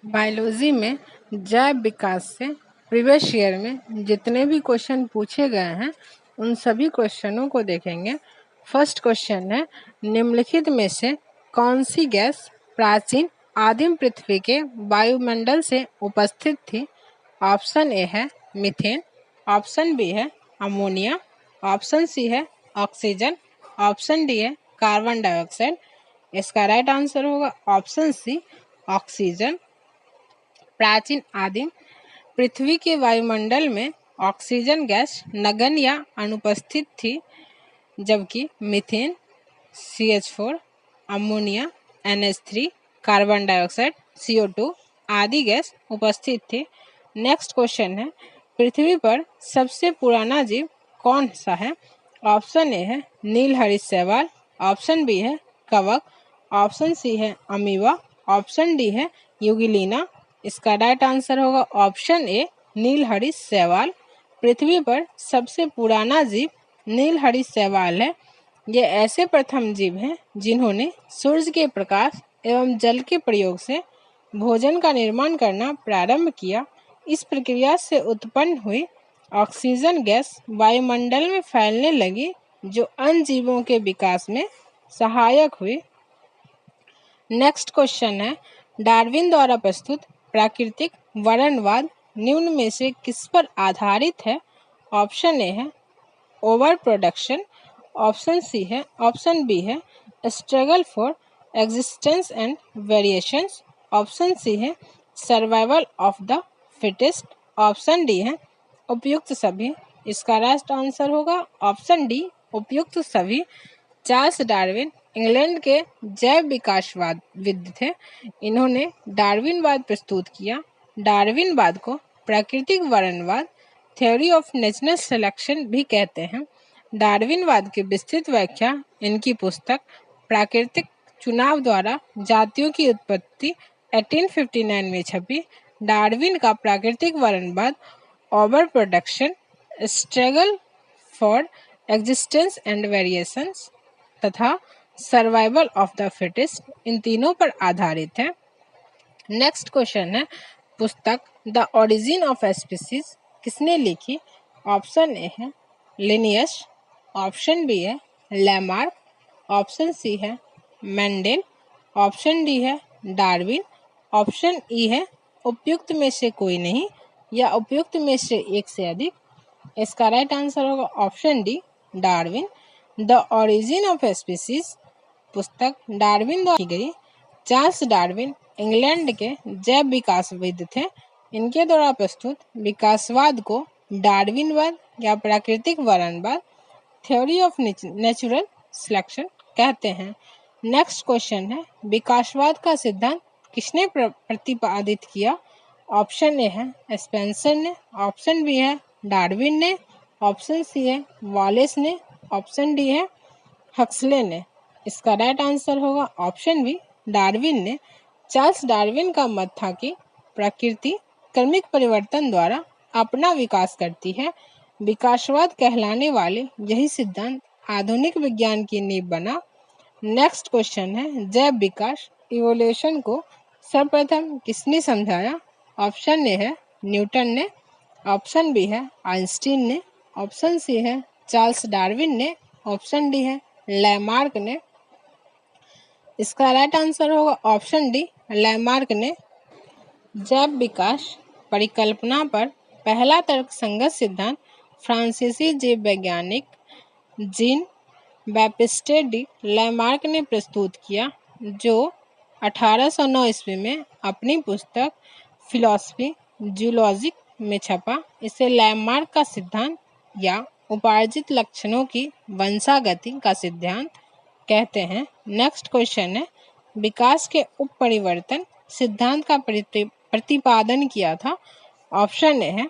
Biology में जैव विकास से प्रीवियस ईयर में जितने भी क्वेश्चन पूछे गए हैं उन सभी क्वेश्चनों को देखेंगे। फर्स्ट क्वेश्चन है, निम्नलिखित में से कौन सी गैस प्राचीन आदिम पृथ्वी के वायुमंडल से उपस्थित थी? ऑप्शन ए है मीथेन, ऑप्शन बी है अमोनिया, ऑप्शन सी है ऑक्सीजन, ऑप्शन डी है कार्बन डाइऑक्साइड। इसका राइट आंसर होगा ऑप्शन सी ऑक्सीजन। प्राचीन आदिम पृथ्वी के वायुमंडल में ऑक्सीजन गैस नगण्य या अनुपस्थित थी, जबकि methane, CH4, ammonia, NH3, carbon dioxide, CO2 आदि गैस उपस्थित थी। नेक्स्ट क्वेश्चन है, पृथ्वी पर सबसे पुराना जीव कौन सा है? ऑप्शन ए है नीलहरित शैवाल, ऑप्शन बी है कवक, ऑप्शन सी है अमीबा, ऑप्शन डी है यूगिलिना। इसका राइट आंसर होगा ऑप्शन ए नीलहरित शैवाल। पृथ्वी पर सबसे पुराना जीव नीलहरित शैवाल है। ये ऐसे प्रथम जीव हैं जिन्होंने सूर्य के प्रकाश एवं जल के प्रयोग से भोजन का निर्माण करना प्रारंभ किया। इस प्रक्रिया से उत्पन्न हुई ऑक्सीजन गैस वायुमंडल में फैलने लगी, जो अन्य जीवों के विकास में सहायक हुई। नेक्स्ट क्वेश्चन है, डार्विन द्वारा प्रस्तुत प्राकृतिक वर्णनवाद निम्न में से किस पर आधारित है? ऑप्शन ए है ओवर प्रोडक्शन, ऑप्शन सी है, ऑप्शन बी है struggle for existence and variations, option C है survival of the fittest, option D है उपयुक्त सभी। इसका राइट आंसर होगा ऑप्शन डी उपयुक्त सभी। चार्ल्स डार्विन इंग्लैंड के जैव विकासवाद थे। इन्होंने डार्विनवाद प्रस्तुत किया। डार्विनवाद को प्राकृतिक वर्णनवाद, थ्योरी ऑफ नेचुरल सिलेक्शन भी कहते हैं। डार्विनवाद की विस्तृत व्याख्या इनकी पुस्तक प्राकृतिक चुनाव द्वारा जातियों की उत्पत्ति 1859 में छपी। डार्विन का प्राकृतिक वर्णनवाद, over production, struggle for existence and variations तथा सर्वाइवल ऑफ द फिटेस्ट, इन तीनों पर आधारित है। नेक्स्ट क्वेश्चन है, पुस्तक द ओरिजिन ऑफ स्पीसीज किसने लिखी? ऑप्शन ए है लिनियस, ऑप्शन बी है लैमार्क, ऑप्शन सी है मेंडेल, ऑप्शन डी है डार्विन, ऑप्शन ई है उपयुक्त में से कोई नहीं या उपयुक्त में से एक से अधिक। इसका राइट आंसर होगा option D Darwin. The origin of species पुस्तक डार्विन द्वारा की गई। चार्ल्स डार्विन इंग्लैंड के जैव विकासविद थे। इनके द्वारा प्रस्तुत विकासवाद को डार्विनवाद या प्राकृतिक वर्णनवाद, थ्योरी ऑफ नेचुरल सिलेक्शन कहते हैं। नेक्स्ट क्वेश्चन है, विकासवाद का सिद्धांत किसने प्रतिपादित किया? ऑप्शन ए है स्पेंसर ने, ऑप्शन बी है डार्विन ने, ऑप्शन सी है वॉलेस ने, ऑप्शन डी है हक्सले ने। इसका राइट आंसर होगा ऑप्शन बी डार्विन ने। चार्ल्स डार्विन का मत था कि प्रकृति क्रमिक परिवर्तन द्वारा अपना विकास करती है। विकासवाद कहलाने वाले यही सिद्धांत आधुनिक विज्ञान की नींव बना। नेक्स्ट क्वेश्चन है, जैव विकास इवोल्यूशन को सर्वप्रथम किसने समझाया? ऑप्शन ए है न्यूटन ने, ऑप्शन बी है आइंस्टीन ने, ऑप्शन सी है चार्ल्स डार्विन ने, ऑप्शन डी है लैमार्क ने। इसका राइट आंसर होगा ऑप्शन डी लैमार्क ने। जैव विकास परिकल्पना पर पहला तर्कसंगत सिद्धांत फ्रांसीसी जीव वैज्ञानिक जीन बैप्टिस्ट डी लैमार्क ने प्रस्तुत किया, जो 1809 ईस्वी में अपनी पुस्तक फिलॉसफी जूलॉजिक में छपा। इसे लैमार्क का सिद्धांत या उपार्जित लक्षणों की वंशागति का सिद्धांत कहते हैं। नेक्स्ट क्वेश्चन है, विकास के उपपरिवर्तन सिद्धांत का प्रतिपादन किया था? ऑप्शन ए है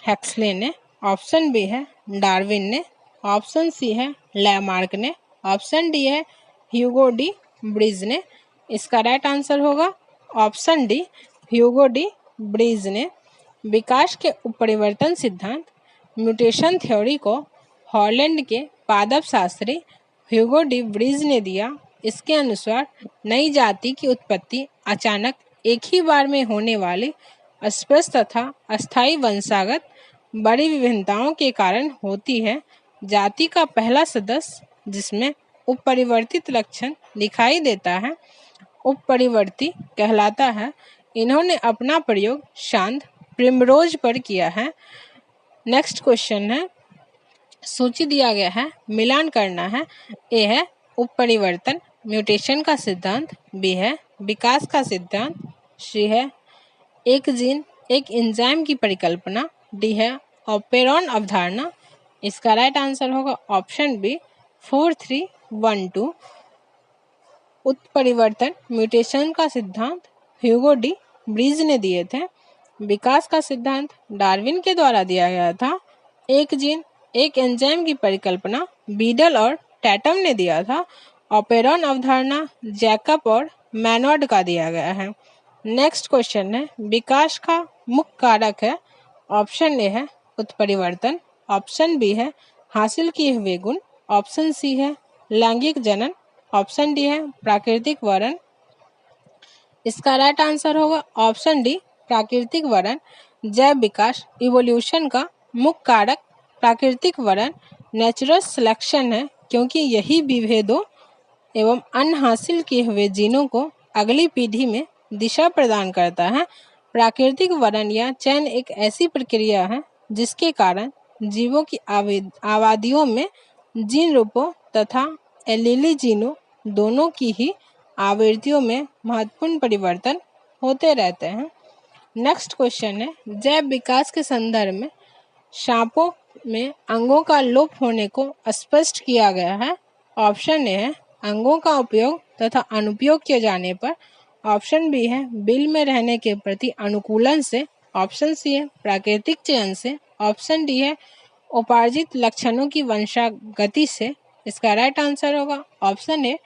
हक्सले ने, ऑप्शन बी है डार्विन ने, ऑप्शन सी है लैमार्क ने, ऑप्शन डी है ह्यूगो डी ब्रिज ने। इसका राइट आंसर होगा option D Hugo de bridge ने। विकास के उपपरिवर्तन सिद्धांत म्यूटेशन थ्योरी को हॉलैंड के पादप शास्त्री ह्यूगो डी ब्रिज ने दिया। इसके अनुसार नई जाति की उत्पत्ति अचानक एक ही बार में होने वाली स्पष्ट तथा अस्थायी वंशागत बड़ी विभिन्नताओं के कारण होती है। जाति का पहला सदस्य जिसमें उपपरिवर्तित लक्षण दिखाई देता है उपपरिवर्ती कहलाता है। इन्होंने अपना प्रयोग शांत प्रिमरोज पर किया है। नेक्स्ट क्वेश्चन है, सूची दिया गया है, मिलान करना है। ए है उपपरिवर्तन म्यूटेशन का सिद्धांत, बी है विकास का सिद्धांत, सी है एक जीन एक एंजाइम की परिकल्पना, डी है ऑपेरॉन अवधारणा। इसका राइट आंसर होगा ऑप्शन बी 4312। उत्परिवर्तन म्यूटेशन का सिद्धांत ह्यूगो डी ब्रीज ने दिए थे। विकास का सिद्धांत डार्विन के द्वारा दिया गया था। एक जीन एक एंजाइम की परिकल्पना बीडल और टैटम ने दिया था। ऑपेरॉन अवधारणा जैकब और मैनॉर्ड का दिया गया है। नेक्स्ट क्वेश्चन है, विकास का मुख्य कारक है। ऑप्शन ए है उत्परिवर्तन, ऑप्शन बी है हासिल किए हुए गुण, ऑप्शन सी है लैंगिक जनन, ऑप्शन डी है प्राकृतिक वरण। इसका राइट आंसर होगा ऑप्शन डी प्राकृतिक वरण। जैव विकास इवोल्यूशन का मुख्य कारक प्राकृतिक वरण नेचुरल सिलेक्शन है, क्योंकि यही विभेदों एवं अन्य हासिल किए हुए जीनों को अगली पीढ़ी में दिशा प्रदान करता है। प्राकृतिक वरण या चयन एक ऐसी प्रक्रिया है जिसके कारण जीवों की आबादियों में जीन रूपों तथा एलीली जीनों दोनों की ही आवृत्तियों में महत्वपूर्ण परिवर्तन होते रहते हैं। नेक्स्ट क्वेश्चन है, जैव विकास के संदर्भ में सांपों में अंगों का लोप होने को स्पष्ट किया गया है। ऑप्शन ए है अंगों का उपयोग तथा अनुपयोग किए जाने पर, ऑप्शन बी है बिल में रहने के प्रति अनुकूलन से, ऑप्शन सी है प्राकृतिक चयन से, ऑप्शन डी है उपार्जित लक्षणों की वंशागति से। इसका राइट आंसर होगा ऑप्शन ए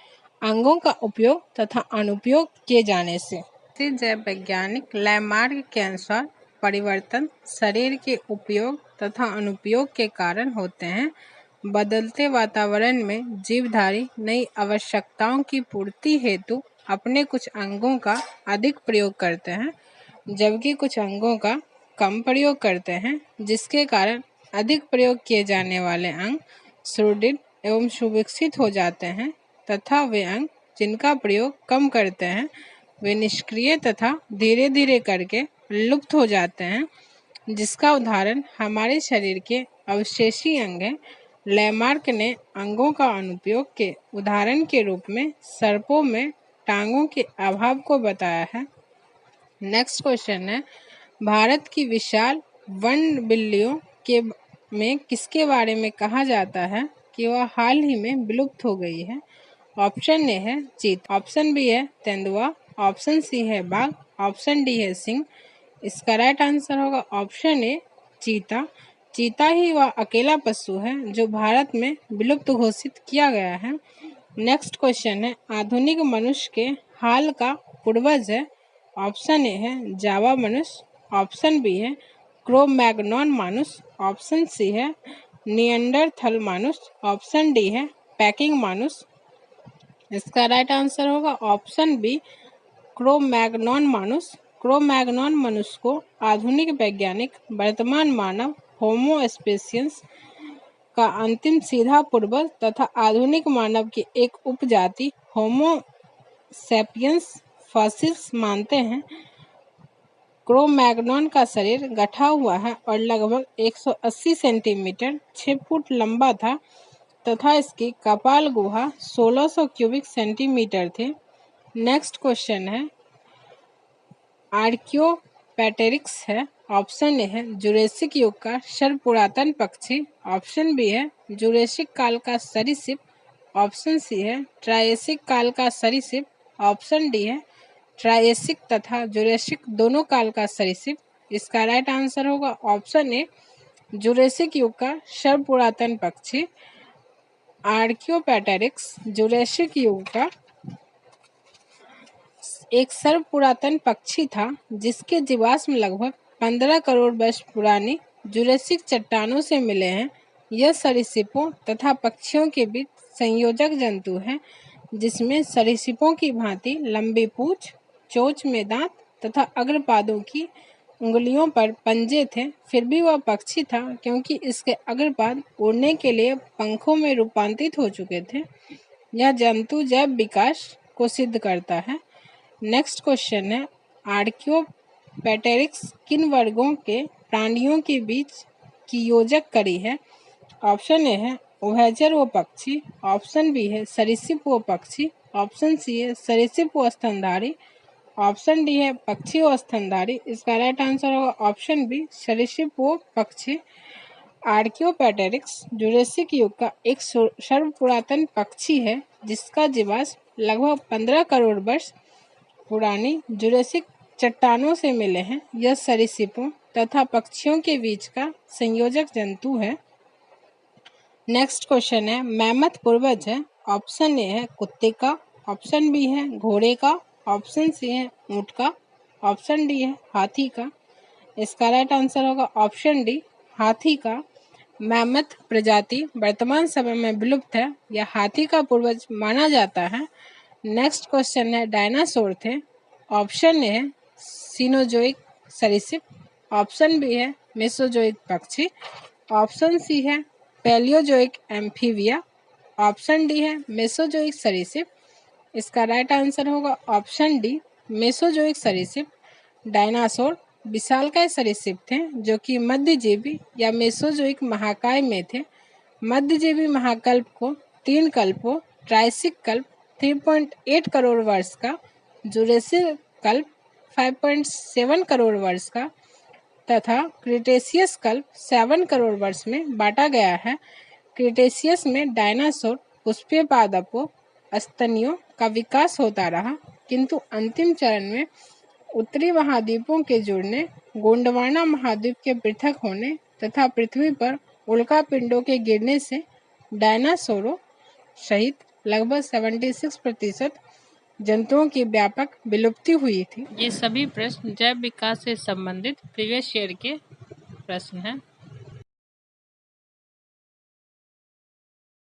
अंगों का उपयोग तथा अनुपयोग किए जाने से। जैव वैज्ञानिक लैमार्क के अनुसार परिवर्तन शरीर के उपयोग तथा अनुपयोग के कारण होते हैं। बदलते वातावरण में जीवधारी नई आवश्यकताओं की पूर्ति हेतु अपने कुछ अंगों का अधिक प्रयोग करते हैं, जबकि कुछ अंगों का कम प्रयोग करते हैं, जिसके कारण अधिक प्रयोग किए जाने वाले अंग सुदृढ़ एवं सुविकसित हो जाते हैं तथा वे अंग जिनका प्रयोग कम करते हैं वे निष्क्रिय तथा धीरे धीरे करके लुप्त हो जाते हैं, जिसका उदाहरण हमारे शरीर के अवशेषी अंग हैं। लैमार्क ने अंगों का अनुपयोग के उदाहरण के रूप में सर्पों में टांगों के अभाव को बताया है। नेक्स्ट क्वेश्चन है, भारत की विशाल वन बिल्लियों के में किसके बारे में कहा जाता है कि वह हाल ही में विलुप्त हो गई है। ऑप्शन ए है चीता, ऑप्शन बी है तेंदुआ, ऑप्शन सी है बाघ, ऑप्शन डी है सिंह। इसका राइट आंसर होगा ऑप्शन ए चीता। चीता ही वह अकेला पशु है जो भारत में विलुप्त घोषित किया गया है। नेक्स्ट क्वेश्चन है, आधुनिक मनुष्य के हाल का पूर्वज है। ऑप्शन ए है जावा मनुष्य, ऑप्शन बी है क्रो मैग्नॉन मानुस, ऑप्शन सी है निएंडरथल मानुस, ऑप्शन डी है पैकिंग मानुस। इसका राइट आंसर होगा ऑप्शन बी क्रो मैग्नॉन मानुस। क्रो मैग्नॉन मनुष्य को आधुनिक वैज्ञानिक वर्तमान मानव होमो स्पेसियंस का अंतिम सीधा पूर्वज तथा आधुनिक मानव की एक उपजाति होमो सैपियंस फॉसिल्स मानते हैं। क्रो मैग्नॉन का शरीर गठा हुआ है और लगभग 180 सेंटीमीटर 6 फुट लंबा था तथा इसकी कपाल गुहा 1600 क्यूबिक सेंटीमीटर थे। नेक्स्ट क्वेश्चन है, आर्कियोपटेरिक्स है। ऑप्शन ए है जुरेसिक युग का सर्वपुरातन पक्षी, ऑप्शन बी है जुरेसिक काल का सरीसृप, ऑप्शन सी है ट्रायसिक काल का सरीसृप, ऑप्शन डी है ट्रायसिक तथा जुरेसिक दोनों काल का सरीसृप। इसका राइट आंसर होगा ऑप्शन ए जुरेसिक युग का सर्वपुरातन पक्षी। आर्कियोपटेरिक्स जुरेसिक युग का एक सर्वपुरातन पक्षी था जिसके जीवाश्म लगभग 15 करोड़ वर्ष पुरानी जुरेसिक चट्टानों से मिले हैं। यह सरीसृपों तथा पक्षियों के बीच संयोजक जंतु है, जिसमें सरीसृपों की भांति लंबी पूंछ, चोंच में दांत तथा अग्रपादों की उंगलियों पर पंजे थे, फिर भी वह पक्षी था क्योंकि इसके अग्रपाद उड़ने के लिए पंखों में रूपांतरित हो चुके थे। यह जंतु जैव विकास को सिद्ध करता है। नेक्स्ट क्वेश्चन है, आर्कियोपेटेरिक्स किन वर्गों के प्राणियों के बीच की योजक कड़ी है? ऑप्शन ए है उभयचर व पक्षी, ऑप्शन बी है सरीसृप व पक्षी, ऑप्शन सी है सरीसृप व स्तनधारी, ऑप्शन डी है पक्षी व स्तनधारी। इसका राइट आंसर होगा ऑप्शन बी सरीसृप व पक्षी। आर्कियोपेटेरिक्स जुरासिक युग का एक सर्वपुरातन पक्षी है जिसका जीवाश्म लगभग 15 करोड़ वर्ष पुरानी जुरासिक चट्टानों से मिले हैं। यह सरीसृपों तथा पक्षियों के बीच का संयोजक जंतु है। नेक्स्ट क्वेश्चन है, मैमथ पूर्वज है? ऑप्शन ए है कुत्ते का, ऑप्शन बी है घोड़े का, ऑप्शन सी है ऊंट का, ऑप्शन डी है हाथी का। इसका राइट आंसर होगा ऑप्शन डी हाथी का। मैमथ प्रजाति वर्तमान समय में विलुप्त है। यह हाथी का पूर्वज माना जाता है। नेक्स्ट क्वेश्चन है, डायनासोर थे? ऑप्शन ए है सीनोजोइक सरीसृप, ऑप्शन बी है मेसोजोइक पक्षी, ऑप्शन सी है पैलियोजोइक एम्फीबिया, ऑप्शन डी है मेसोजोइक सरीसृप। इसका राइट आंसर होगा ऑप्शन डी मेसोजोइक सरीसृप। डायनासोर विशालकाय सरीसृप थे जो कि मध्यजीवी या मेसोजोइक महाकाय में थे। मध्यजीवी महाकल्प को 3 कल्पों ट्राइसिक कल्प 3.8 करोड़ वर्ष का, जुरेसिक कल्प 5.7 करोड़ वर्ष का तथा क्रिटेशियस कल्प 7 करोड़ वर्ष में बांटा गया है। क्रिटेशियस में डायनासोर पुष्पीय पादपों स्तनियों का विकास होता रहा, किंतु अंतिम चरण में उत्तरी महाद्वीपों के जुड़ने, गोंडवाना महाद्वीप के पृथक होने तथा पृथ्वी पर उल्कापिंडों के गिरने से डायनासोरों सहित लगभग 76% जंतुओं की व्यापक विलुप्ति हुई थी। ये सभी प्रश्न जैव विकास से संबंधित प्रीवियस ईयर के प्रश्न हैं।